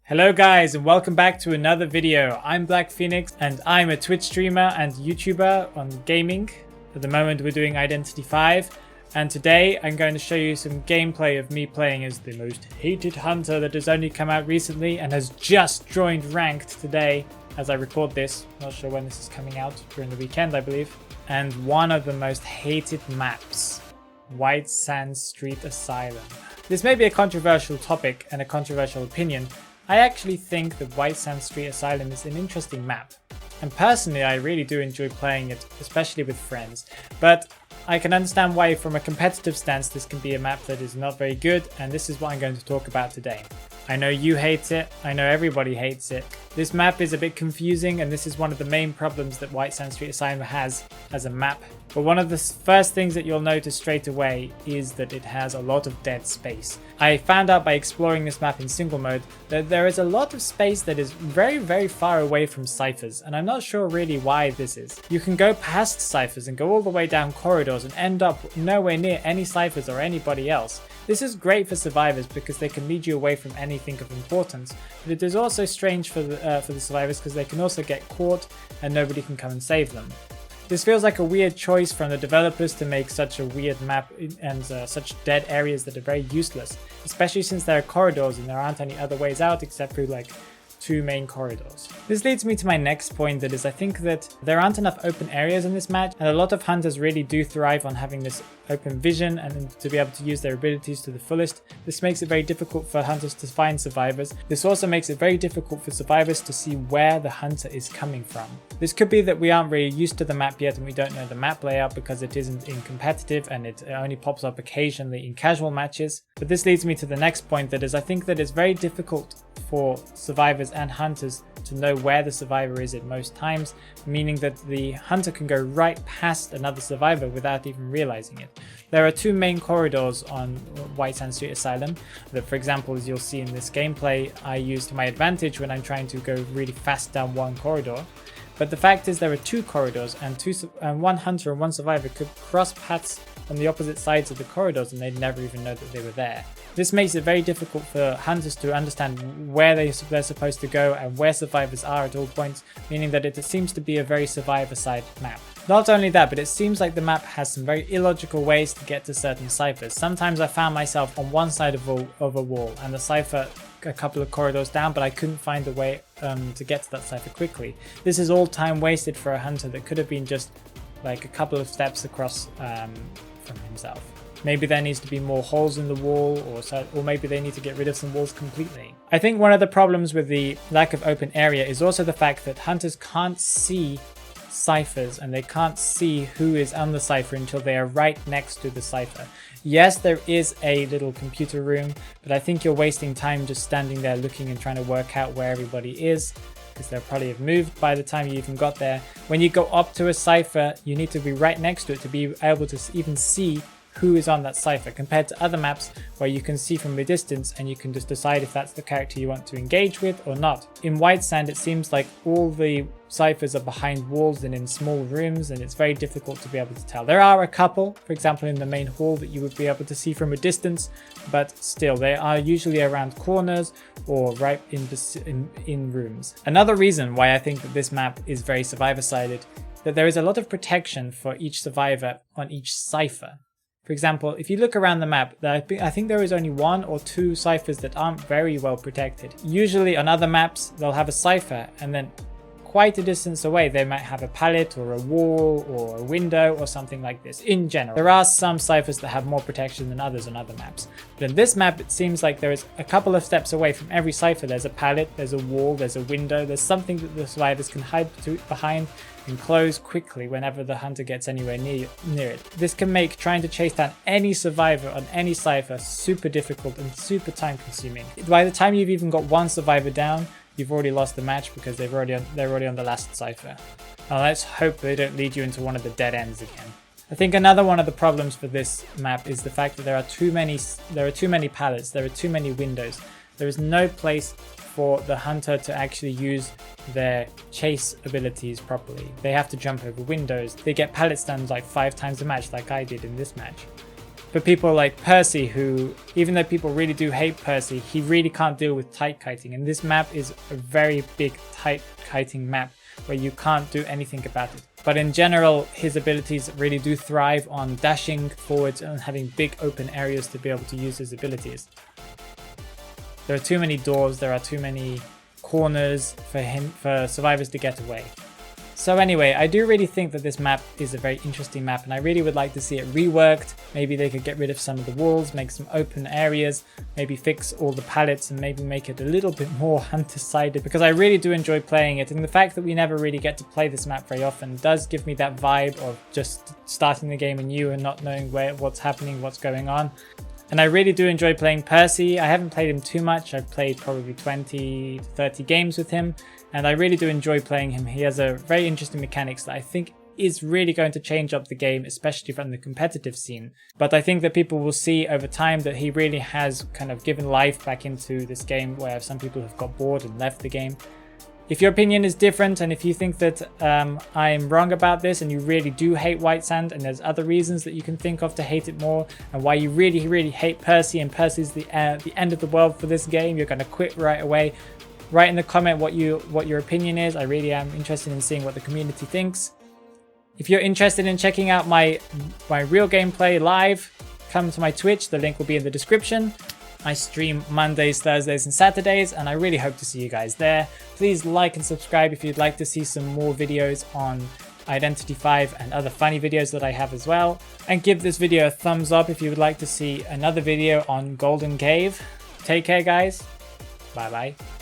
Hello guys and welcome back to another video. I'm Black Phoenix and I'm a Twitch streamer and YouTuber on gaming. At the moment we're doing Identity V, and today I'm going to show you some gameplay of me playing as the most hated hunter that has only come out recently and has just joined ranked today as I record this. Not sure when this is coming out, during the weekend I believe. And one of the most hated maps, White Sand Street Asylum. This may be a controversial topic and a controversial opinion. I actually think that White Sand Street Asylum is an interesting map, and personally I really do enjoy playing it, especially with friends, but I can understand why from a competitive stance this can be a map that is not very good, and this is what I'm going to talk about today. I know you hate it, I know everybody hates it. This map is a bit confusing, and this is one of the main problems that White Sand Street Asylum has as a map. But one of the first things that you'll notice straight away is that it has a lot of dead space. I found out by exploring this map in single mode that there is a lot of space that is very far away from ciphers, and I'm not sure really why this is. You can go past ciphers and go all the way down corridors and end up nowhere near any ciphers or anybody else. This is great for survivors because they can lead you away from anything of importance, but it is also strange for the survivors because they can also get caught and nobody can come and save them. This feels like a weird choice from the developers to make such a weird map and such dead areas that are very useless, especially since there are corridors and there aren't any other ways out except through like two main corridors. This leads me to my next point, that is I think that there aren't enough open areas in this match, and a lot of hunters really do thrive on having this open vision and to be able to use their abilities to the fullest. This makes it very difficult for hunters to find survivors. This also makes it very difficult for survivors to see where the hunter is coming from. This could be that we aren't really used to the map yet and we don't know the map layout because it isn't in competitive and it only pops up occasionally in casual matches. But this leads me to the next point, that is I think that it's very difficult for survivors and hunters to know where the survivor is at most times, meaning that the hunter can go right past another survivor without even realizing it. There are two main corridors on White Sand Street Asylum that, for example, as you'll see in this gameplay, I use to my advantage when I'm trying to go really fast down one corridor. But the fact is there are two corridors, and one hunter and one survivor could cross paths on the opposite sides of the corridors and they'd never even know that they were there. This makes it very difficult for hunters to understand where they're supposed to go and where survivors are at all points, meaning that it seems to be a very survivor-side map. Not only that, but it seems like the map has some very illogical ways to get to certain ciphers. Sometimes I found myself on one side of a wall and the cipher a couple of corridors down, but I couldn't find a way to get to that cipher quickly. This is all time wasted for a hunter that could have been just like a couple of steps across from himself. Maybe there needs to be more holes in the wall, or maybe they need to get rid of some walls completely. I think one of the problems with the lack of open area is also the fact that hunters can't see ciphers and they can't see who is on the cipher until they are right next to the cipher. Yes, there is a little computer room, but I think you're wasting time just standing there looking and trying to work out where everybody is, because they'll probably have moved by the time you even got there. When you go up to a cipher, you need to be right next to it to be able to even see who is on that cipher, compared to other maps where you can see from a distance and you can just decide if that's the character you want to engage with or not. In White Sand it seems like all the ciphers are behind walls and in small rooms, and it's very difficult to be able to tell. There are a couple, for example in the main hall, that you would be able to see from a distance, but still they are usually around corners or right in rooms. Another reason why I think that this map is very survivor-sided, that there is a lot of protection for each survivor on each cipher. For example, if you look around the map, I think there is only one or two ciphers that aren't very well protected. Usually on other maps, they'll have a cipher and then quite a distance away they might have a pallet or a wall or a window or something like this. In general, there are some ciphers that have more protection than others on other maps. But in this map, it seems like there is a couple of steps away from every cipher. There's a pallet, there's a wall, there's a window, there's something that the survivors can hide behind and close quickly whenever the hunter gets anywhere near it. This can make trying to chase down any survivor on any cipher super difficult and super time consuming. By the time you've even got one survivor down, you've already lost the match because they're already on the last cipher. Now let's hope they don't lead you into one of the dead ends again. I think another one of the problems for this map is the fact that there are too many pallets, there are too many windows. There is no place for the hunter to actually use their chase abilities properly. They have to jump over windows. They get pallet stuns like 5 times a match like I did in this match. for people like Percy, who, even though people really do hate Percy, he really can't deal with tight kiting. And this map is a very big tight kiting map where you can't do anything about it. But in general, his abilities really do thrive on dashing forwards and having big open areas to be able to use his abilities. There are too many doors, there are too many corners for survivors to get away. So anyway, I do really think that this map is a very interesting map, and I really would like to see it reworked. Maybe they could get rid of some of the walls, make some open areas, maybe fix all the pallets, and maybe make it a little bit more hunter-sided, because I really do enjoy playing it. And the fact that we never really get to play this map very often does give me that vibe of just starting the game anew and not knowing what's happening, what's going on. And I really do enjoy playing Percy. I haven't played him too much. I've played probably 20 to 30 games with him, and I really do enjoy playing him. He has a very interesting mechanics that I think is really going to change up the game, especially from the competitive scene. But I think that people will see over time that he really has kind of given life back into this game, where some people have got bored and left the game. If your opinion is different, and if you think that I'm wrong about this and you really do hate White Sand, and there's other reasons that you can think of to hate it more, and why you really, really hate Percy, and Percy's the end of the world for this game, you're going to quit right away, write in the comment what your opinion is. I really am interested in seeing what the community thinks. If you're interested in checking out my real gameplay live, come to my Twitch. The link will be in the description. I stream Mondays, Thursdays and Saturdays, and I really hope to see you guys there. Please like and subscribe if you'd like to see some more videos on Identity V and other funny videos that I have as well. And give this video a thumbs up if you would like to see another video on Golden Cave. Take care guys. Bye bye.